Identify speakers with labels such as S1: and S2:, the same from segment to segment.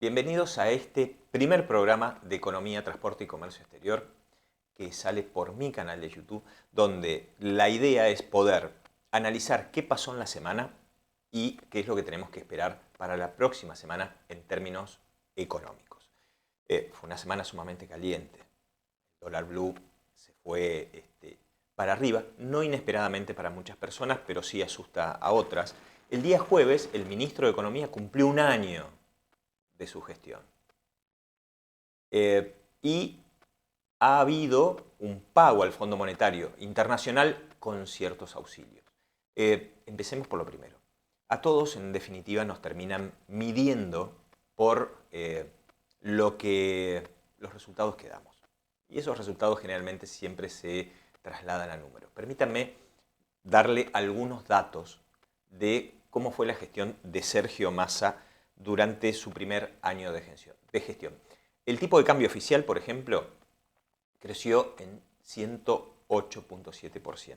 S1: Bienvenidos a este primer programa de Economía, Transporte y Comercio Exterior que sale por mi canal de YouTube, donde la idea es poder analizar qué pasó en la semana y qué es lo que tenemos que esperar para la próxima semana en términos económicos. Fue una semana sumamente caliente. El dólar blue se fue para arriba, no inesperadamente para muchas personas, pero sí asusta a otras. El día jueves, el ministro de Economía cumplió un año de su gestión. Y ha habido un pago al Fondo Monetario Internacional con ciertos auxilios. Empecemos por lo primero. A todos, en definitiva, nos terminan midiendo por los resultados que damos. Y esos resultados generalmente siempre se trasladan a números. Permítanme darle algunos datos de cómo fue la gestión de Sergio Massa durante su primer año de gestión. El tipo de cambio oficial, por ejemplo, creció en 108.7%.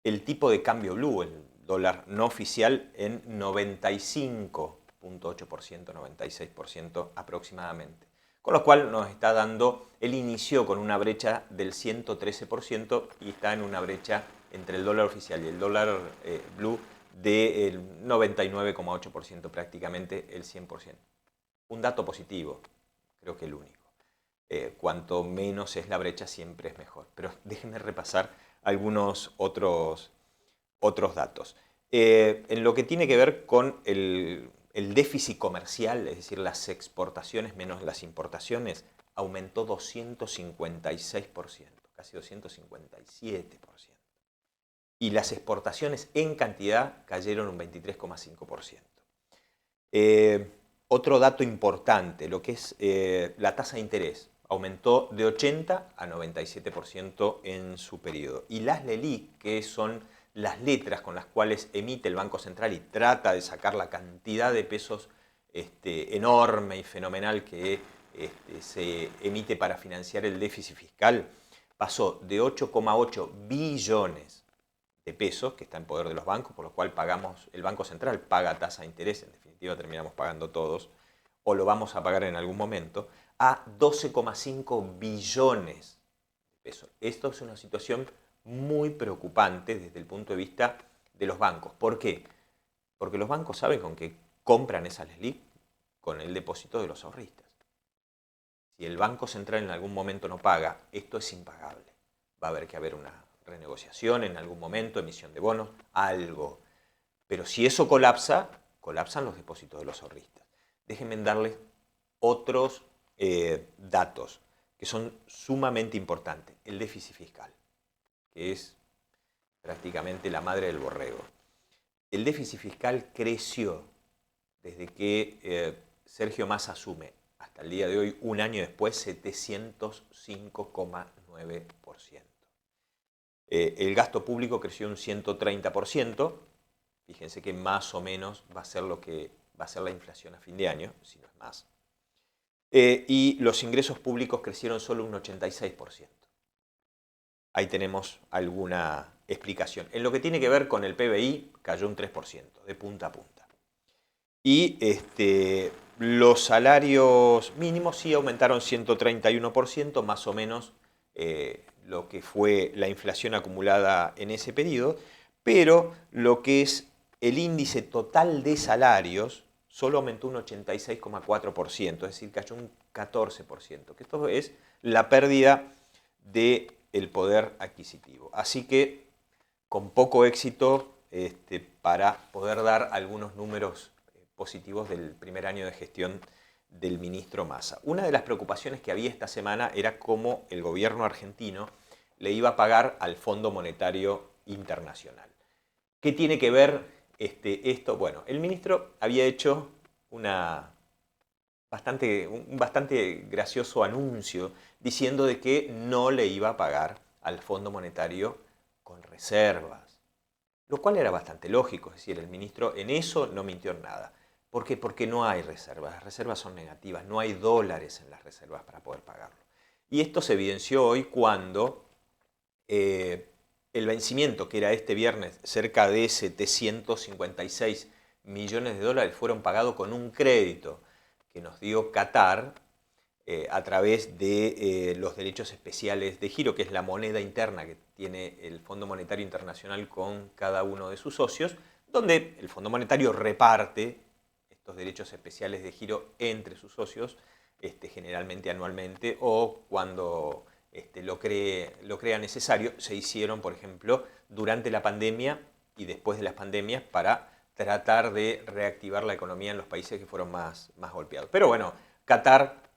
S1: El tipo de cambio blue, el dólar no oficial, en 95.8%, 96% aproximadamente. Con lo cual nos está dando, él inició con una brecha del 113% y está en una brecha entre el dólar oficial y el dólar blue del 99,8%, prácticamente el 100%. Un dato positivo, creo que el único. Cuanto menos es la brecha, siempre es mejor. Pero déjenme repasar algunos otros datos. En lo que tiene que ver con el déficit comercial, es decir, las exportaciones menos las importaciones, aumentó 256%, casi 257%. Y las exportaciones en cantidad cayeron un 23,5%. Otro dato importante, lo que es la tasa de interés, aumentó de 80 a 97% en su periodo. Y las LELIQ, que son las letras con las cuales emite el Banco Central y trata de sacar la cantidad de pesos enorme y fenomenal que se emite para financiar el déficit fiscal, pasó de 8,8 billones de pesos, que está en poder de los bancos, por lo cual pagamos, el Banco Central paga tasa de interés, en definitiva terminamos pagando todos, o lo vamos a pagar en algún momento, a 12,5 billones de pesos. Esto es una situación muy preocupante desde el punto de vista de los bancos. ¿Por qué? Porque los bancos saben con qué compran esas LELIQ, con el depósito de los ahorristas. Si el Banco Central en algún momento no paga, esto es impagable. Va a haber que haber una renegociación en algún momento, emisión de bonos, algo. Pero si eso colapsa, colapsan los depósitos de los ahorristas. Déjenme darles otros datos que son sumamente importantes. El déficit fiscal, que es prácticamente la madre del borrego. El déficit fiscal creció desde que Sergio Massa asume hasta el día de hoy, un año después, 705,9%. El gasto público creció un 130%. Fíjense que más o menos va a ser lo que va a ser la inflación a fin de año, si no es más. Y los ingresos públicos crecieron solo un 86%. Ahí tenemos alguna explicación. En lo que tiene que ver con el PBI, cayó un 3%, de punta a punta. Y los salarios mínimos sí aumentaron 131%, más o menos lo que fue la inflación acumulada en ese periodo, pero lo que es el índice total de salarios solo aumentó un 86,4%, es decir, cayó un 14%, que esto es la pérdida del poder adquisitivo. Así que con poco éxito para poder dar algunos números positivos del primer año de gestión del ministro Massa. Una de las preocupaciones que había esta semana era cómo el gobierno argentino le iba a pagar al Fondo Monetario Internacional. ¿Qué tiene que ver esto? Bueno, el ministro había hecho un bastante gracioso anuncio diciendo de que no le iba a pagar al Fondo Monetario con reservas, lo cual era bastante lógico, es decir, el ministro en eso no mintió en nada. ¿Por qué? Porque no hay reservas, las reservas son negativas, no hay dólares en las reservas para poder pagarlo. Y esto se evidenció hoy cuando el vencimiento, que era este viernes, cerca de 756 millones de dólares fueron pagados con un crédito que nos dio Qatar a través de los derechos especiales de giro, que es la moneda interna que tiene el Fondo Monetario Internacional con cada uno de sus socios, donde el Fondo Monetario reparte estos derechos especiales de giro entre sus socios, generalmente anualmente o cuando lo crea necesario. Se hicieron, por ejemplo, durante la pandemia y después de las pandemias para tratar de reactivar la economía en los países que fueron más golpeados. Pero bueno, Qatar,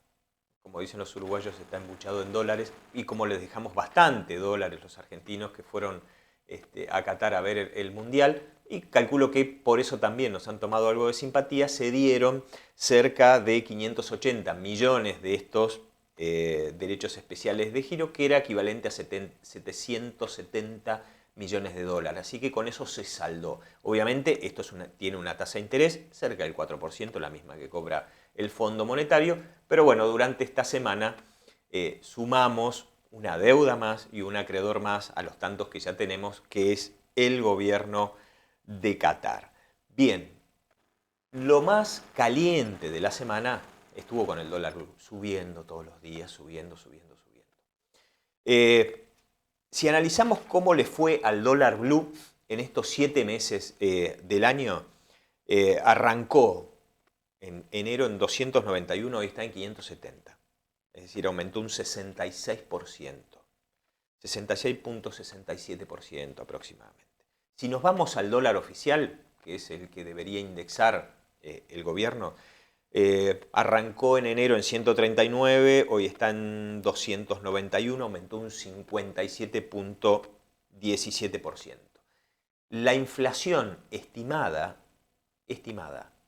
S1: como dicen los uruguayos, está embuchado en dólares y como les dejamos bastante dólares los argentinos que fueron a Qatar a ver el Mundial, y calculo que por eso también nos han tomado algo de simpatía, se dieron cerca de 580 millones de estos derechos especiales de giro, que era equivalente a 770 millones de dólares. Así que con eso se saldó. Obviamente esto tiene una tasa de interés cerca del 4%, la misma que cobra el Fondo Monetario, pero bueno, durante esta semana sumamos una deuda más y un acreedor más a los tantos que ya tenemos, que es el gobierno de Qatar. Bien, lo más caliente de la semana estuvo con el dólar subiendo todos los días, subiendo. Si analizamos cómo le fue al dólar blue en estos 7 meses del año, arrancó en enero en 291, hoy está en 570. Es decir, aumentó un 66%, 66.67% aproximadamente. Si nos vamos al dólar oficial, que es el que debería indexar el gobierno, arrancó en enero en 139, hoy está en 291, aumentó un 57.17%. La inflación estimada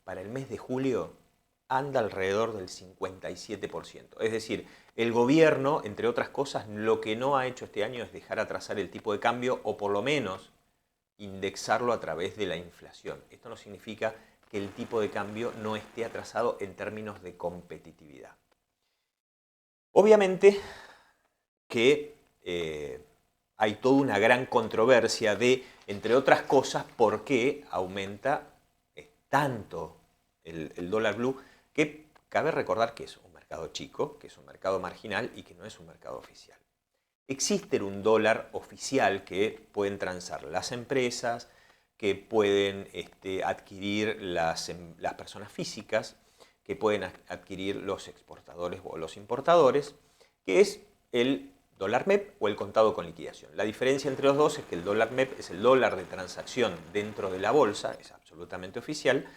S1: para el mes de julio anda alrededor del 57%. Es decir, el gobierno, entre otras cosas, lo que no ha hecho este año es dejar atrasar el tipo de cambio o por lo menos indexarlo a través de la inflación. Esto no significa que el tipo de cambio no esté atrasado en términos de competitividad. Obviamente que hay toda una gran controversia de, entre otras cosas, por qué aumenta tanto el dólar blue, que cabe recordar que es un mercado chico, que es un mercado marginal y que no es un mercado oficial. Existe un dólar oficial que pueden transar las empresas, que pueden adquirir las personas físicas, que pueden adquirir los exportadores o los importadores, que es el dólar MEP o el contado con liquidación. La diferencia entre los dos es que el dólar MEP es el dólar de transacción dentro de la bolsa, es absolutamente oficial,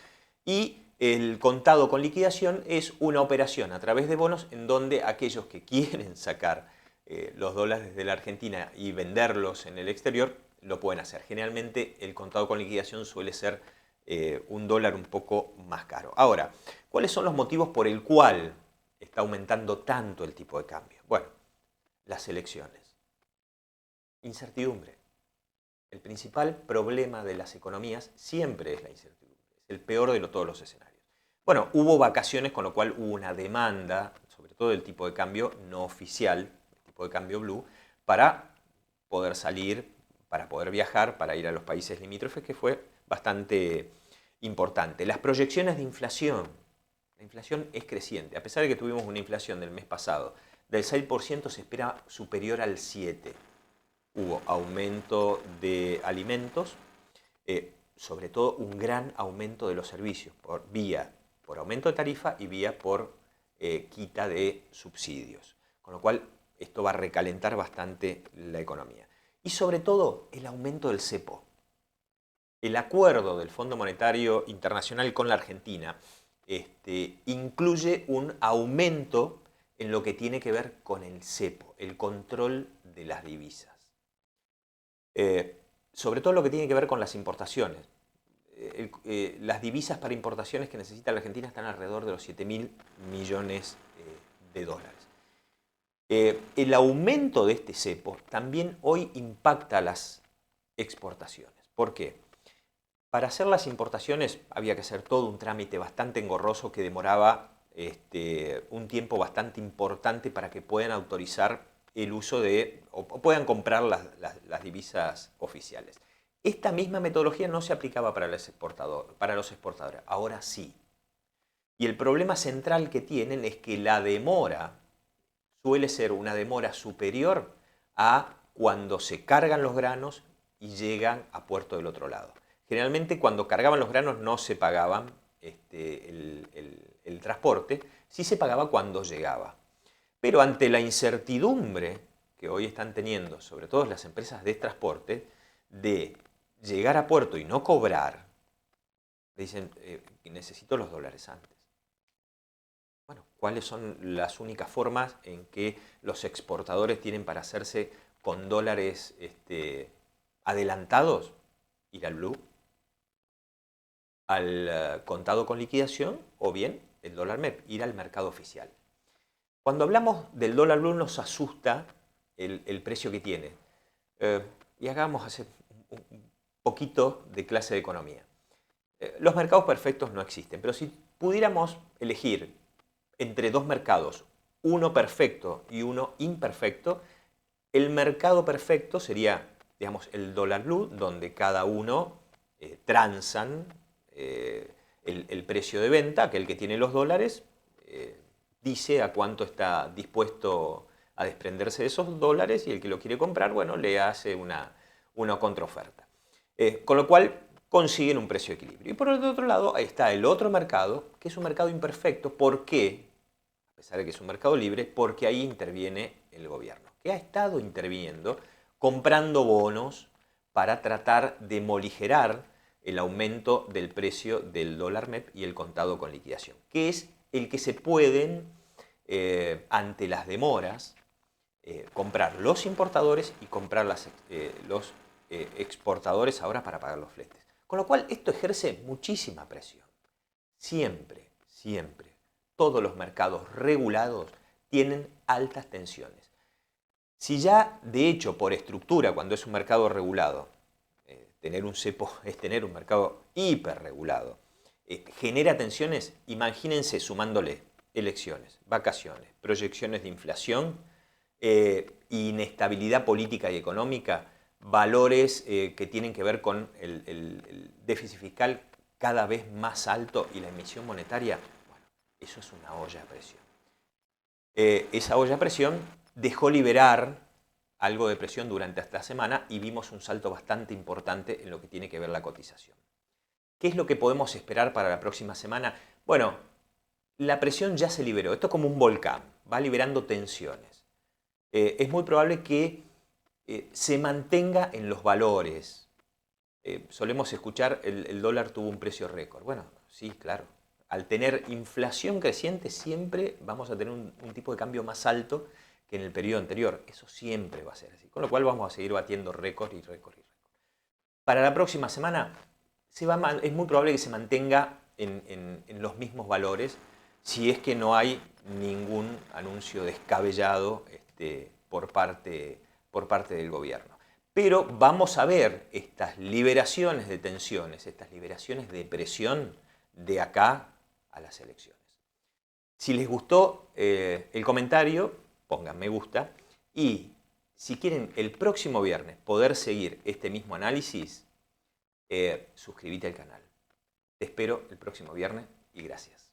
S1: y el contado con liquidación es una operación a través de bonos en donde aquellos que quieren sacar los dólares de la Argentina y venderlos en el exterior lo pueden hacer. Generalmente el contado con liquidación suele ser un dólar un poco más caro. Ahora, ¿cuáles son los motivos por el cual está aumentando tanto el tipo de cambio? Bueno, las elecciones. Incertidumbre. El principal problema de las economías siempre es la incertidumbre. Es el peor de todos los escenarios. Bueno, hubo vacaciones, con lo cual hubo una demanda, sobre todo del tipo de cambio no oficial, el tipo de cambio blue, para poder salir, para poder viajar, para ir a los países limítrofes, que fue bastante importante. Las proyecciones de inflación. La inflación es creciente. A pesar de que tuvimos una inflación del mes pasado del 6%, se espera superior al 7%. Hubo aumento de alimentos, sobre todo un gran aumento de los servicios, por aumento de tarifa y vía por quita de subsidios. Con lo cual, esto va a recalentar bastante la economía. Y sobre todo, el aumento del cepo. El acuerdo del Fondo Monetario Internacional con la Argentina incluye un aumento en lo que tiene que ver con el cepo, el control de las divisas. Sobre todo lo que tiene que ver con las importaciones. Las divisas para importaciones que necesita la Argentina están alrededor de los 7.000 millones de dólares. El aumento de este cepo también hoy impacta las exportaciones. ¿Por qué? Para hacer las importaciones había que hacer todo un trámite bastante engorroso que demoraba un tiempo bastante importante para que puedan autorizar el uso de, o puedan comprar las divisas oficiales. Esta misma metodología no se aplicaba para los exportadores, ahora sí. Y el problema central que tienen es que la demora suele ser una demora superior a cuando se cargan los granos y llegan a puerto del otro lado. Generalmente cuando cargaban los granos no se pagaban el transporte, sí se pagaba cuando llegaba. Pero ante la incertidumbre que hoy están teniendo, sobre todo las empresas de transporte, de llegar a puerto y no cobrar, dicen, necesito los dólares antes. Bueno, ¿cuáles son las únicas formas en que los exportadores tienen para hacerse con dólares adelantados? Ir al blue, al contado con liquidación o bien el dólar MEP, ir al mercado oficial. Cuando hablamos del dólar blue nos asusta el precio que tiene. Y hagamos hace un poquito de clase de economía. Los mercados perfectos no existen, pero si pudiéramos elegir entre dos mercados, uno perfecto y uno imperfecto, el mercado perfecto sería, digamos, el dólar blue, donde cada uno transan el precio de venta, aquel que tiene los dólares, dice a cuánto está dispuesto a desprenderse de esos dólares y el que lo quiere comprar, bueno, le hace una contraoferta. Con lo cual consiguen un precio de equilibrio. Y por el otro lado está el otro mercado, que es un mercado imperfecto. ¿Por qué? A pesar de que es un mercado libre, porque ahí interviene el gobierno, que ha estado interviniendo comprando bonos para tratar de morigerar el aumento del precio del dólar MEP y el contado con liquidación, que es el que se pueden, ante las demoras, comprar los importadores y comprar los exportadores ahora para pagar los fletes. Con lo cual esto ejerce muchísima presión. Siempre, siempre, todos los mercados regulados tienen altas tensiones. Si ya, de hecho, por estructura, cuando es un mercado regulado, tener un cepo es tener un mercado hiperregulado, genera tensiones, imagínense sumándole elecciones, vacaciones, proyecciones de inflación, inestabilidad política y económica, valores que tienen que ver con el déficit fiscal cada vez más alto y la emisión monetaria, bueno, eso es una olla a presión. Esa olla a presión dejó liberar algo de presión durante esta semana y vimos un salto bastante importante en lo que tiene que ver la cotización. ¿Qué es lo que podemos esperar para la próxima semana? Bueno, la presión ya se liberó. Esto es como un volcán, va liberando tensiones. Es muy probable que se mantenga en los valores. Solemos escuchar el dólar tuvo un precio récord. Bueno, sí, claro. Al tener inflación creciente siempre vamos a tener un tipo de cambio más alto que en el periodo anterior. Eso siempre va a ser así. Con lo cual vamos a seguir batiendo récord y récord y récord. Para la próxima semana es muy probable que se mantenga en los mismos valores si es que no hay ningún anuncio descabellado por parte del gobierno. Pero vamos a ver estas liberaciones de tensiones, estas liberaciones de presión de acá a las elecciones. Si les gustó el comentario, pongan me gusta y si quieren el próximo viernes poder seguir este mismo análisis, suscríbete al canal. Te espero el próximo viernes y gracias.